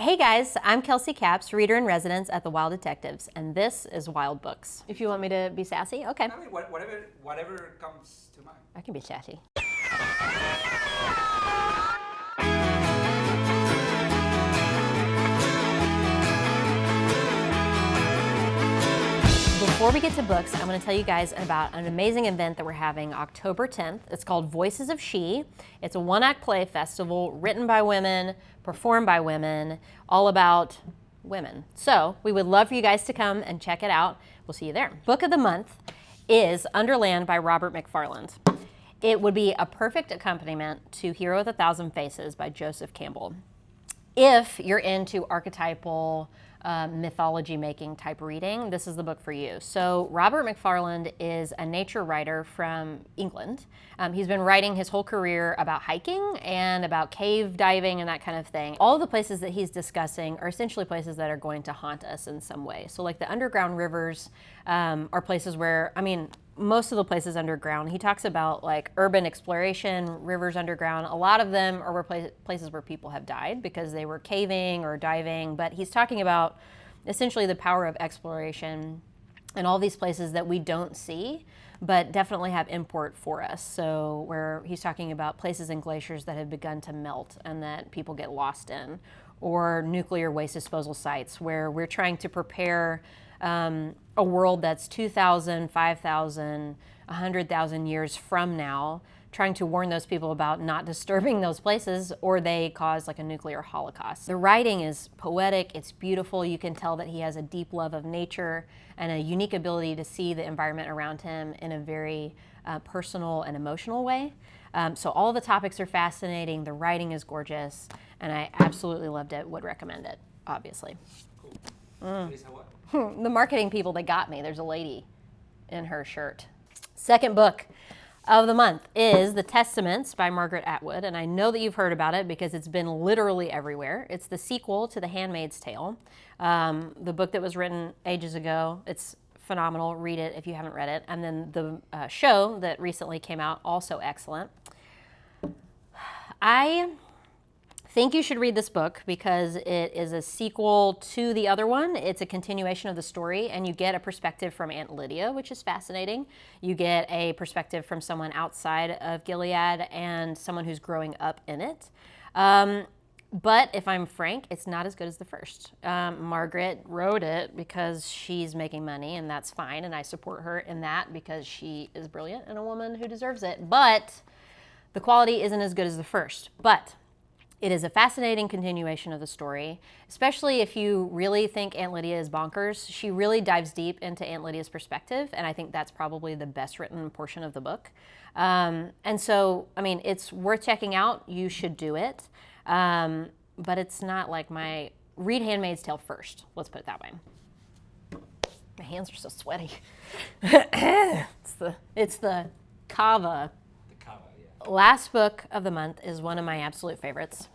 Hey guys, I'm Kelsey Capps, reader in residence at the Wild Detectives, and this is Wild Books. If you want me to be sassy, okay. I mean, whatever comes to mind. I can be sassy. Before we get to books, I'm going to tell you guys about an amazing event that we're having October 10th. It's called Voices of She. It's a one-act play festival written by women, performed by women, all about women. So we would love for you guys to come and check it out. We'll see you there. Book of the month is Underland by Robert Macfarlane. It would be a perfect accompaniment to Hero with a Thousand Faces by Joseph Campbell. If you're into archetypal mythology making type reading, this is the book for you. So Robert Macfarlane is a nature writer from England. He's been writing his whole career about hiking and about cave diving and that kind of thing. All of the places that he's discussing are essentially places that are going to haunt us in some way. So like the underground rivers are places where, most of the places underground, he talks about like urban exploration, rivers underground. A lot of them are places where people have died because they were caving or diving, but he's talking about essentially the power of exploration and all these places that we don't see, but definitely have import for us. So where he's talking about places in glaciers that have begun to melt and that people get lost in, or nuclear waste disposal sites where we're trying to prepare a world that's 2,000, 5,000, 100,000 years from now, trying to warn those people about not disturbing those places or they cause like a nuclear holocaust. The writing is poetic, it's beautiful. You can tell that he has a deep love of nature and a unique ability to see the environment around him in a very personal and emotional way. So all the topics are fascinating, the writing is gorgeous, and I absolutely loved it, would recommend it, obviously. Cool. Lisa, what? The marketing people, they got me. There's a lady in her shirt. Second book of the month is The Testaments by Margaret Atwood, and I know that you've heard about it because it's been literally everywhere. It's the sequel to The Handmaid's Tale, the book that was written ages ago. It's phenomenal. Read it if you haven't read it. And then the show that recently came out, also excellent. I think you should read this book because it is a sequel to the other one. It's a continuation of the story, and you get a perspective from Aunt Lydia, which is fascinating. You get a perspective from someone outside of Gilead and someone who's growing up in it. But if I'm frank, it's not as good as the first. Margaret wrote it because she's making money, and that's fine, and I support her in that because she is brilliant and a woman who deserves it. But the quality isn't as good as the first. But it is a fascinating continuation of the story, especially if you really think Aunt Lydia is bonkers. She really dives deep into Aunt Lydia's perspective, and I think that's probably the best written portion of the book. And so, it's worth checking out. You should do it. But it's not like read Handmaid's Tale first. Let's put it that way. My hands are so sweaty. It's the kava. Last book of the month is one of my absolute favorites.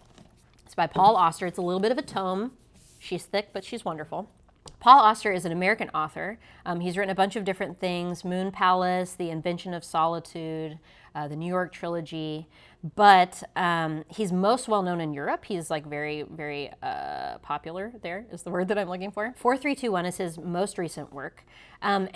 It's by Paul Auster. It's a little bit of a tome. She's thick, but she's wonderful. Paul Auster is an American author. He's written a bunch of different things: Moon Palace, The Invention of Solitude, the New York Trilogy. But he's most well known in Europe. He's like very, very popular. There is the word that I'm looking for. 4321 is his most recent work, and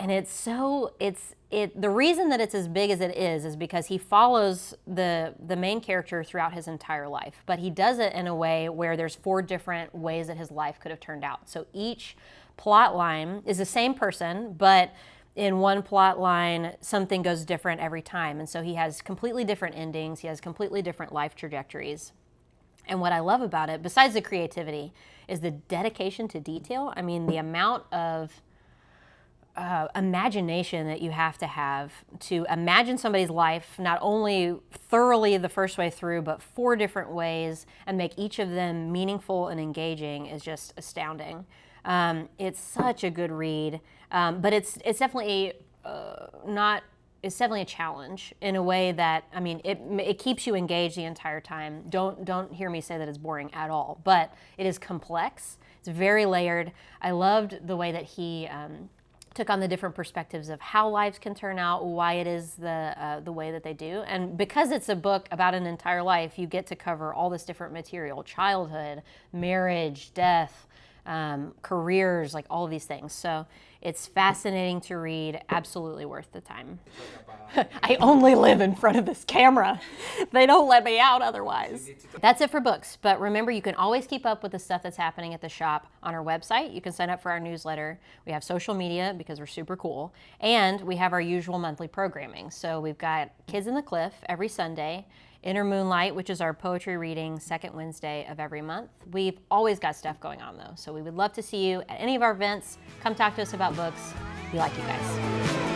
the reason that it's as big as it is because he follows the main character throughout his entire life. But he does it in a way where there's 4 different ways that his life could have turned out. So each plot line is the same person, but in one plot line, something goes different every time. And so he has completely different endings. He has completely different life trajectories. And what I love about it, besides the creativity, is the dedication to detail. The amount of imagination that you have to imagine somebody's life, not only thoroughly the first way through, but 4 different ways, and make each of them meaningful and engaging is just astounding. It's such a good read, but it's definitely it's definitely a challenge in a way that, it keeps you engaged the entire time. Don't hear me say that it's boring at all, but it is complex. It's very layered. I loved the way that he took on the different perspectives of how lives can turn out, why it is the way that they do. And because it's a book about an entire life, you get to cover all this different material: childhood, marriage, death, careers, like all of these things. So it's fascinating to read, absolutely worth the time. I only live in front of this camera. They don't let me out otherwise. That's it for books, but remember, you can always keep up with the stuff that's happening at the shop on our website. You can sign up for our newsletter. We have social media because we're super cool, and we have our usual monthly programming. So we've got Kids in the Cliff every Sunday, Inner Moonlight, which is our poetry reading, second Wednesday of every month. We've always got stuff going on though, so we would love to see you at any of our events. Come talk to us about books. We like you guys.